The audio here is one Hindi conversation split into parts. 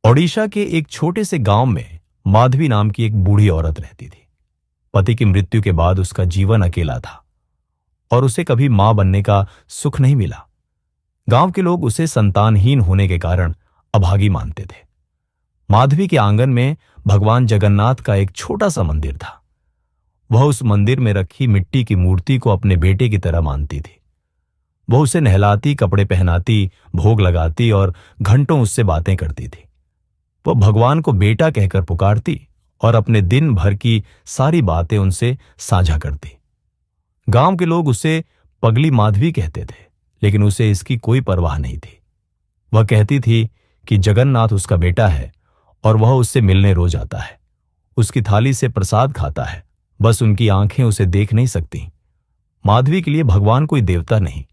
ओडिशा के एक छोटे से गांव में माधवी नाम की एक बूढ़ी औरत रहती थी। पति की मृत्यु के बाद उसका जीवन अकेला था और उसे कभी मां बनने का सुख नहीं मिला। गांव के लोग उसे संतानहीन होने के कारण अभागी मानते थे। माधवी के आंगन में भगवान जगन्नाथ का एक छोटा सा मंदिर था। वह उस मंदिर में रखी मिट्टी की मूर्ति को अपने बेटे की तरह मानती थी। वह उसे नहलाती, कपड़े पहनाती, भोग लगाती और घंटों उससे बातें करती थी। वह भगवान को बेटा कहकर पुकारती और अपने दिन भर की सारी बातें उनसे साझा करती। गांव के लोग उसे पगली माधवी कहते थे, लेकिन उसे इसकी कोई परवाह नहीं थी। वह कहती थी कि जगन्नाथ उसका बेटा है और वह उससे मिलने रोज आता है, उसकी थाली से प्रसाद खाता है, बस उनकी आंखें उसे देख नहीं सकती। माधवी के लिए भगवान कोई देवता नहीं,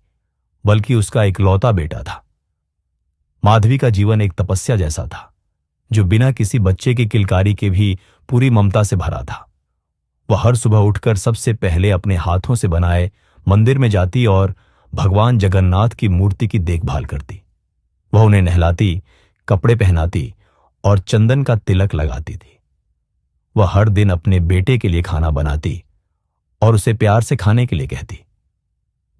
बल्कि उसका इकलौता बेटा था। माधवी का जीवन एक तपस्या जैसा था, जो बिना किसी बच्चे की किलकारी के भी पूरी ममता से भरा था। वह हर सुबह उठकर सबसे पहले अपने हाथों से बनाए मंदिर में जाती और भगवान जगन्नाथ की मूर्ति की देखभाल करती। वह उन्हें नहलाती, कपड़े पहनाती और चंदन का तिलक लगाती थी। वह हर दिन अपने बेटे के लिए खाना बनाती और उसे प्यार से खाने के लिए कहती।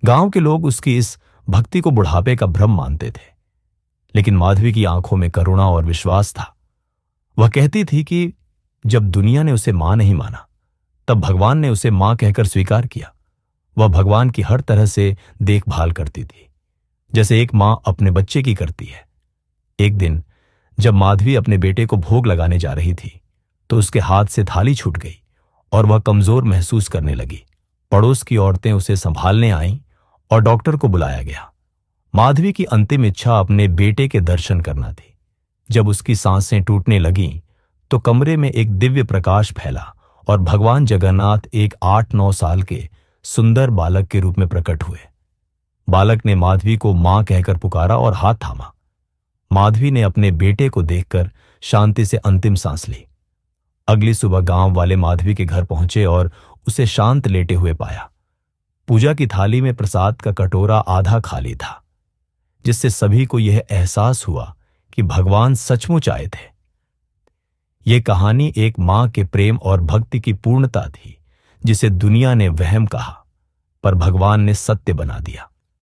गांव के लोग उसकी इस भक्ति को बुढ़ापे का भ्रम मानते थे, लेकिन माधवी की आंखों में करुणा और विश्वास था। वह कहती थी कि जब दुनिया ने उसे मां नहीं माना, तब भगवान ने उसे मां कहकर स्वीकार किया। वह भगवान की हर तरह से देखभाल करती थी, जैसे एक मां अपने बच्चे की करती है। एक दिन जब माधवी अपने बेटे को भोग लगाने जा रही थी, तो उसके हाथ से थाली छूट गई और वह कमजोर महसूस करने लगी। पड़ोस की औरतें उसे संभालने आईं और डॉक्टर को बुलाया गया। माधवी की अंतिम इच्छा अपने बेटे के दर्शन करना थी। जब उसकी सांसें टूटने लगीं, तो कमरे में एक दिव्य प्रकाश फैला और भगवान जगन्नाथ एक 8-9 साल के सुंदर बालक के रूप में प्रकट हुए। बालक ने माधवी को मां कहकर पुकारा और हाथ थामा। माधवी ने अपने बेटे को देखकर शांति से अंतिम सांस ली। अगली सुबह गांव वाले माधवी के घर पहुंचे और उसे शांत लेटे हुए पाया। पूजा की थाली में प्रसाद का कटोरा आधा खाली था, जिससे सभी को यह एहसास हुआ कि भगवान सचमुच आए थे। यह कहानी एक मां के प्रेम और भक्ति की पूर्णता थी, जिसे दुनिया ने वहम कहा, पर भगवान ने सत्य बना दिया।